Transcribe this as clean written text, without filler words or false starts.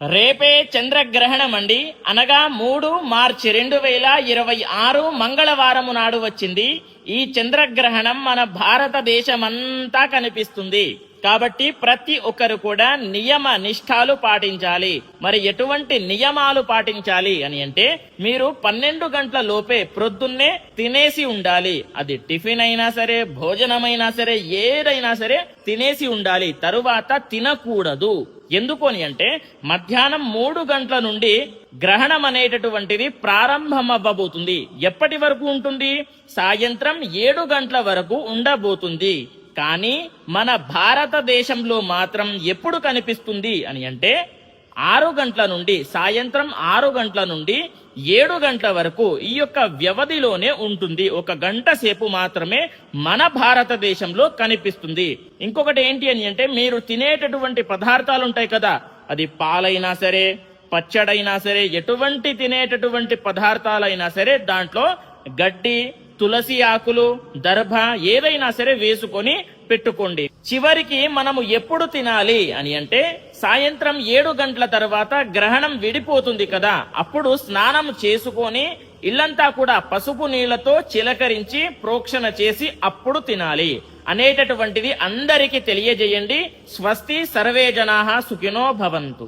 రేపే చంద్రగ్రహణం అండి. అనగా 3 మార్చి 2026 మంగళవారము నాడు వచ్చింది. ఈ చంద్రగ్రహణం మన భారతదేశమంతా కనిపిస్తుంది. కాబట్టి ప్రతి ఒక్కరు కూడా నియమ నిష్ఠాలు పాటించాలి. మరి ఎటువంటి నియమాలు పాటించాలి అని అంటే, మీరు 12 గంటల లోపే ప్రొద్దున్నే తినేసి ఉండాలి. అది టిఫిన్ అయినా సరే, భోజనమైనా సరే, ఏదైనా సరే తినేసి ఉండాలి. తరువాత తినకూడదు. ఎందుకు అని అంటే, మధ్యాహ్నం 3 గంటల నుండి గ్రహణం అనేటటువంటిది ప్రారంభమవ్వబోతుంది. ఎప్పటి వరకు ఉంటుంది? సాయంత్రం 7 గంటల వరకు ఉండబోతుంది. కానీ మన భారతదేశంలో మాత్రం ఎప్పుడు కనిపిస్తుంది అని అంటే, 6 గంటల నుండి, సాయంత్రం 6 గంటల నుండి 7 గంటల వరకు ఈ యొక్క వ్యవధిలోనే ఉంటుంది. 1 గంట సేపు మాత్రమే మన భారతదేశంలో కనిపిస్తుంది. ఇంకొకటి ఏంటి అని అంటే, మీరు తినేటటువంటి పదార్థాలు ఉంటాయి కదా, అది పాలైనా సరే, పచ్చడైనా సరే, ఎటువంటి తినేటటువంటి పదార్థాలైనా సరే, దాంట్లో గడ్డి, తులసి ఆకులు, దర్భ ఏదైనా సరే వేసుకొని పెట్టుకోండి. చివరికి మనము ఎప్పుడు తినాలి అని అంటే, సాయంత్రం 7 గంటల తర్వాత గ్రహణం విడిపోతుంది కదా, అప్పుడు స్నానం చేసుకొని ఇల్లంతా కూడా పసుపు నీళ్లతో చిలకరించి ప్రోక్షణ చేసి అప్పుడు తినాలి అనేటటువంటిది అందరికీ తెలియజేయండి. స్వస్తి, సర్వే జనాః సుఖినో భవంతు.